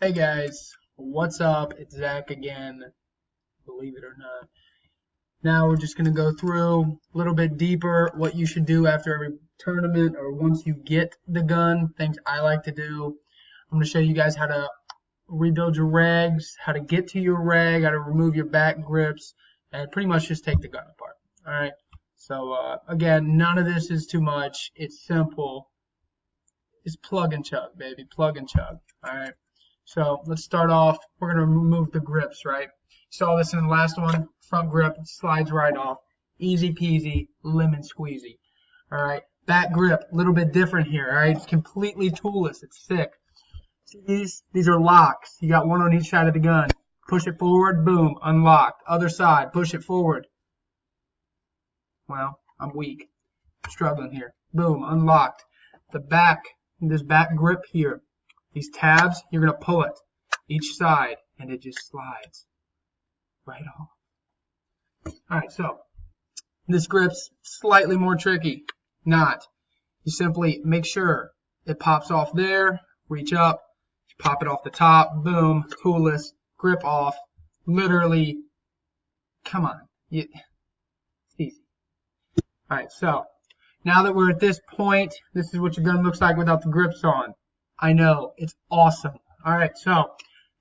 Hey guys, what's up? It's Zach again, believe it or not. Now we're just going to go through a little bit deeper what you should do after every tournament or once you get the gun, things I like to do. I'm going to show you guys how to rebuild your regs, how to get to your reg, how to remove your back grips, and pretty much just take the gun apart. Alright, so again, none of this is too much. It's simple. It's plug and chug, baby, plug and chug. Alright. So let's start off. We're going to remove the grips, right? Saw this in the last one. Front grip slides right off. Easy peasy, lemon squeezy. All right. Back grip, a little bit different here. All right. It's completely toolless. It's thick. See these are locks. You got one on each side of the gun. Push it forward, boom, unlocked. Other side, push it forward. Well, I'm weak. Struggling here. Boom, unlocked. The back, this back grip here. These tabs, you're going to pull it each side, and it just slides right off. Alright, so this grip's slightly more tricky. Not. You simply make sure it pops off there, reach up, pop it off the top, boom, toolless, grip off. Literally, come on. It's easy. Alright, so now that we're at this point, this is what your gun looks like without the grips on. I know, it's awesome. Alright, so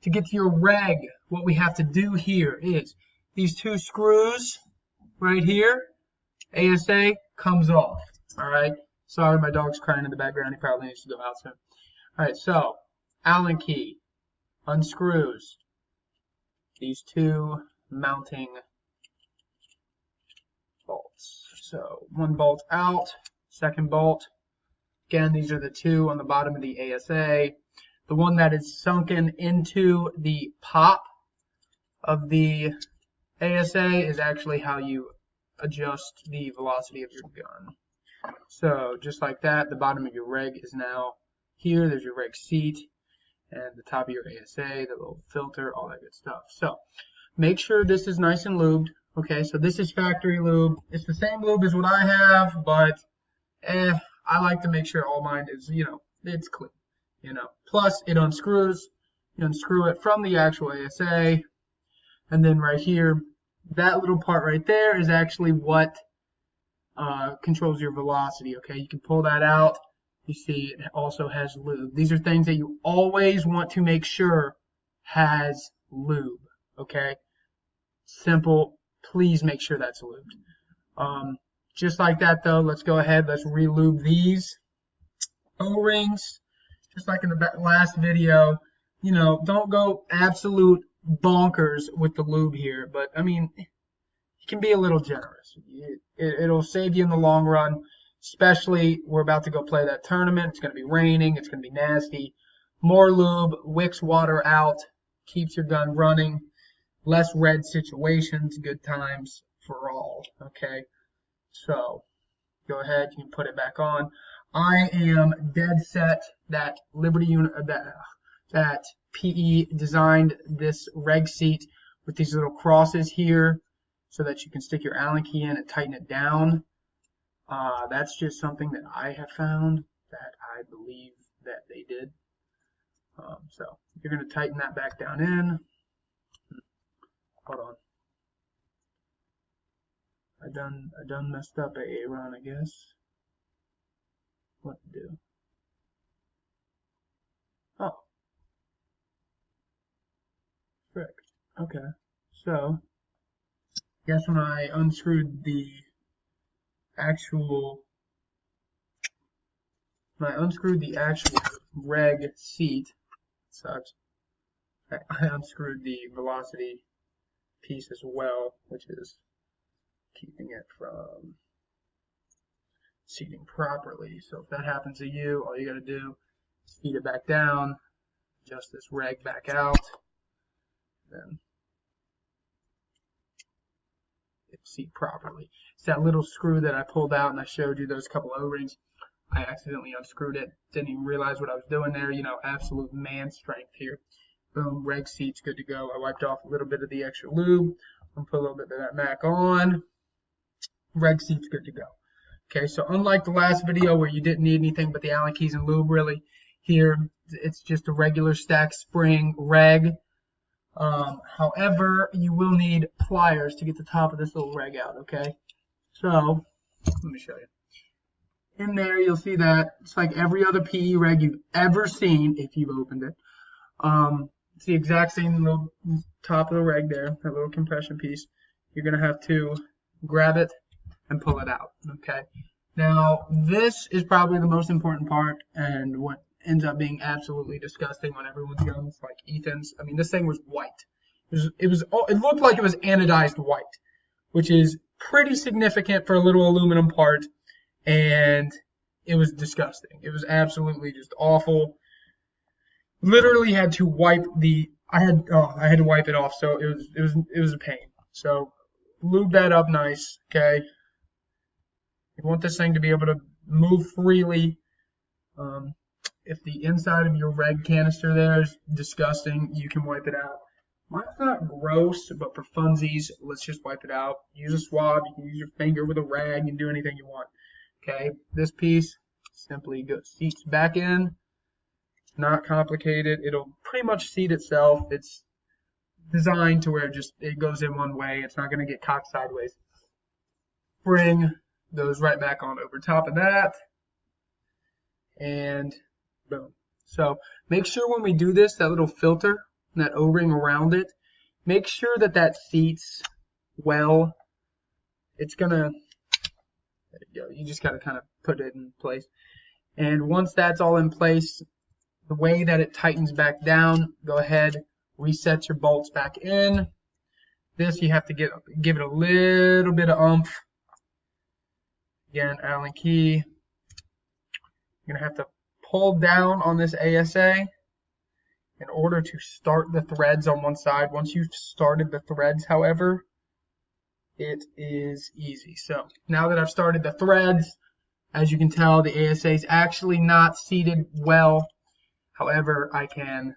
to get to your reg, what we have to do here is these two screws right here, ASA comes off. Alright, sorry, my dog's crying in the background. He probably needs to go out soon. Alright, so Allen key unscrews these two mounting bolts. So one bolt out, second bolt. Again, these are the two on the bottom of the ASA. The one that is sunken into the pop of the ASA is actually how you adjust the velocity of your gun. So just like that, the bottom of your reg is now here. There's your reg seat and the top of your ASA, the little filter, all that good stuff. So make sure this is nice and lubed. Okay, so this is factory lube. It's the same lube as what I have, but I like to make sure all mine is, it's clean, Plus, it unscrews. You unscrew it from the actual ASA. And then right here, that little part right there is actually what controls your velocity, okay? You can pull that out. You see it also has lube. These are things that you always want to make sure has lube, okay? Simple. Please make sure that's lubed. Just like that, though, let's go ahead. Let's re-lube these O-rings. Just like in the last video, don't go absolute bonkers with the lube here. But, I mean, you can be a little generous. It'll save you in the long run. Especially, we're about to go play that tournament. It's going to be raining. It's going to be nasty. More lube wicks water out. Keeps your gun running. Less red situations. Good times for all. Okay? So, go ahead, you can put it back on. I am dead set that Liberty unit that PE designed this reg seat with these little crosses here so that you can stick your Allen key in and tighten it down. That's just something that I have found that I believe that they did. So you're going to tighten that back down in. Hold on. I done messed up a run, I guess. What to do? Oh. Frick. Okay. So, guess when I unscrewed the actual reg seat, sucks. I unscrewed the velocity piece as well, which is keeping it from seating properly. So if that happens to you, all you got to do is feed it back down, adjust this reg back out, then it seat properly. It's that little screw that I pulled out and I showed you those couple O-rings. I accidentally unscrewed it. Didn't even realize what I was doing there. Absolute man strength here. Boom, reg seat's good to go. I wiped off a little bit of the extra lube. I'm going to put a little bit of that back on. Reg seat's good to go. Okay, so unlike the last video where you didn't need anything but the Allen keys and lube, really, here It's just a regular stack spring reg. However, you will need pliers to get the top of this little reg out, okay? So, let me show you. In there, you'll see that it's like every other PE reg you've ever seen if you've opened it. It's the exact same little top of the reg there, that little compression piece. You're going to have to grab it and pull it out, okay? Now, this is probably the most important part and what ends up being absolutely disgusting on everyone's guns, like Ethan's. I mean, this thing was white. It looked like it was anodized white, which is pretty significant for a little aluminum part, and it was disgusting. It was absolutely just awful. Literally had to wipe I had to wipe it off, so it was a pain. So lube that up nice, okay? You want this thing to be able to move freely. If the inside of your reg canister there is disgusting, you can wipe it out. Mine's not gross, but for funsies, let's just wipe it out. Use a swab. You can use your finger with a rag and do anything you want. Okay, this piece simply seats back in. It's not complicated. It'll pretty much seat itself. It's designed to where it goes in one way. It's not going to get cocked sideways. Spring goes right back on over top of that. And boom. So make sure when we do this, that little filter, that O-ring around it, make sure that seats well. It's gonna, there you go. You just gotta kind of put it in place. And once that's all in place, the way that it tightens back down, go ahead, reset your bolts back in. This you have to give it a little bit of oomph. Again, Allen key. You're gonna have to pull down on this ASA in order to start the threads on one side. Once you've started the threads, however, it is easy. So now that I've started the threads, as you can tell, the ASA is actually not seated well. However, I can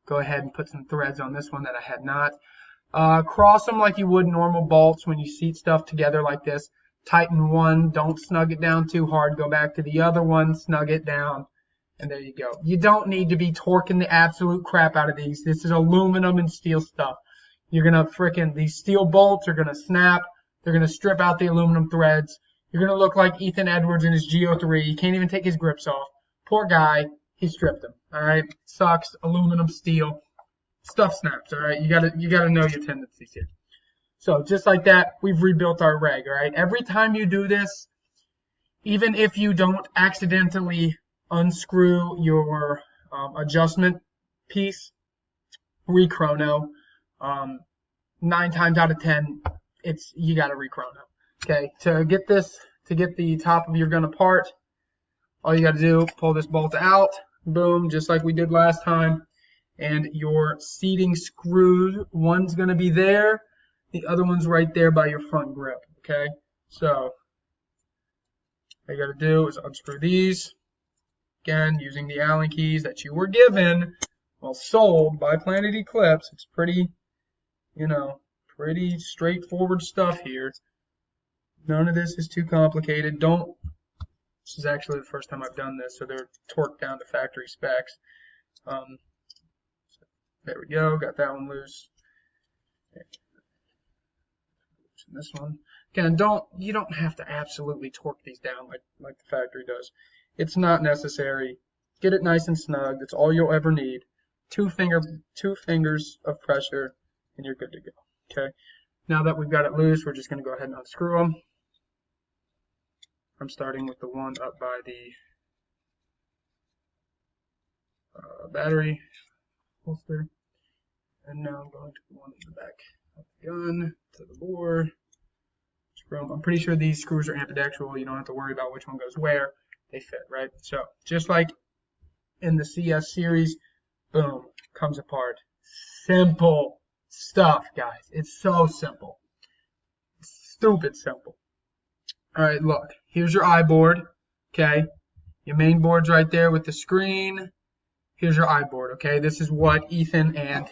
go ahead and put some threads on this one that I had not. Cross them like you would normal bolts when you seat stuff together like this. Tighten one, don't snug it down too hard. Go back to the other one, snug it down, and there you go. You don't need to be torquing the absolute crap out of these. This is aluminum and steel stuff. You're gonna these steel bolts are gonna snap. They're gonna strip out the aluminum threads. You're gonna look like Ethan Edwards in his GO3. He can't even take his grips off. Poor guy, he stripped them. All right, sucks. Aluminum, steel, stuff snaps. All right, you gotta know your tendencies here. So just like that, we've rebuilt our reg, all right? Every time you do this, even if you don't accidentally unscrew your adjustment piece, re-chrono. 9 times out of 10, you got to re-chrono. Okay, to get the top of your gun apart, all you got to do, pull this bolt out, boom, just like we did last time, and your seating screws, one's going to be there. The other one's right there by your front grip, okay? So, all you got to do is unscrew these. Again, using the Allen keys that you were given, well, sold by Planet Eclipse. It's pretty, pretty straightforward stuff here. None of this is too complicated. This is actually the first time I've done this, so they're torqued down to factory specs. There we go, got that one loose. This one. Again, you don't have to absolutely torque these down like the factory does. It's not necessary. Get it nice and snug. That's all you'll ever need. Two fingers of pressure, and you're good to go. Okay. Now that we've got it loose, we're just going to go ahead and unscrew them. I'm starting with the one up by the battery holster, and now I'm going to the one in the back of the gun to the bore. I'm pretty sure these screws are ambidextrous. You don't have to worry about which one goes where. They fit, right? So just like in the CS series, boom, comes apart. Simple stuff, guys. It's so simple. Stupid simple. All right, look. Here's your eye board, okay? Your main board's right there with the screen. Here's your eye board, okay? This is what Ethan and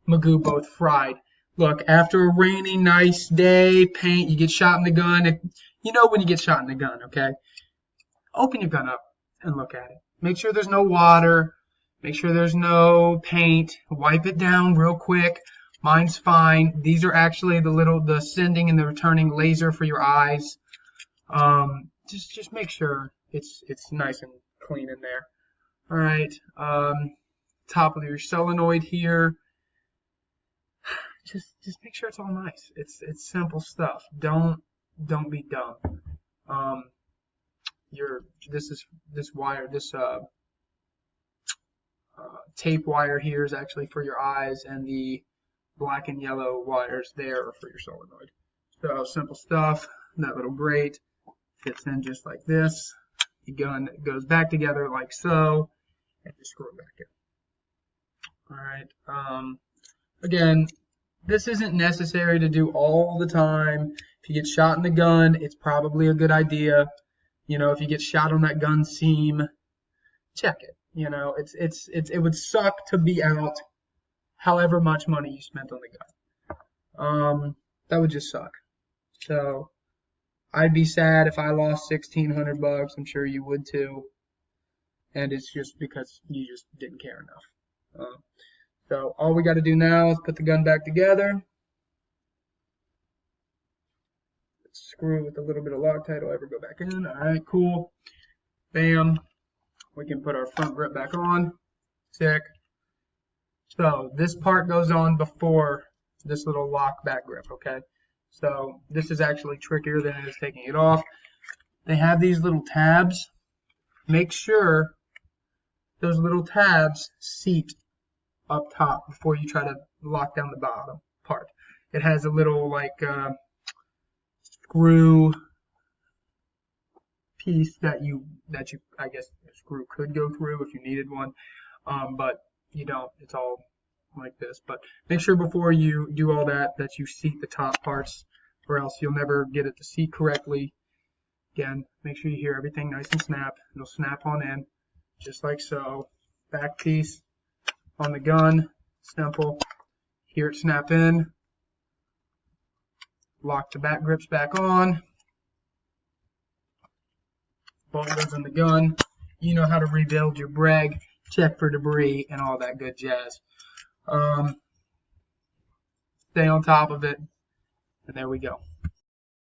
Magoo both fried. Look, after a rainy, nice day, paint, you get shot in the gun. You know when you get shot in the gun, okay? Open your gun up and look at it. make sure there's no water. Make sure there's no paint. Wipe it down real quick. Mine's fine. These are actually the sending and the returning laser for your eyes. Just make sure it's nice and clean in there. All right. Top of your solenoid here. Just make sure it's all nice. It's simple stuff. Don't be dumb. This wire, tape wire here is actually for your eyes, and the black and yellow wires there are for your solenoid. So simple stuff. That little grate fits in just like this. The gun goes back together like so, and just screw it back in. All right. Again, this isn't necessary to do all the time. If you get shot in the gun, it's probably a good idea. You know, if you get shot on that gun seam, check it. You know, it would suck to be out however much money you spent on the gun. That would just suck. So I'd be sad if I lost $1,600. I'm sure you would too. And it's just because you just didn't care enough. So all we got to do now is put the gun back together. Screw with a little bit of Loctite will ever go back in. All right, cool. Bam. We can put our front grip back on. Sick. So this part goes on before this little lock back grip, okay? So this is actually trickier than it is taking it off. They have these little tabs. Make sure those little tabs seat up top before you try to lock down the bottom part. It has a little like screw piece that you I guess a screw could go through if you needed one, but you don't. It's all like this. But make sure before you do all that you seat the top parts, or else you'll never get it to seat correctly. Again, make sure you hear everything nice and snap. It'll snap on in just like so. Back piece on the gun, simple. Hear it snap in. Lock the back grips back on. Bolt goes in the gun. You know how to rebuild your breg, check for debris, and all that good jazz. Stay on top of it, and there we go.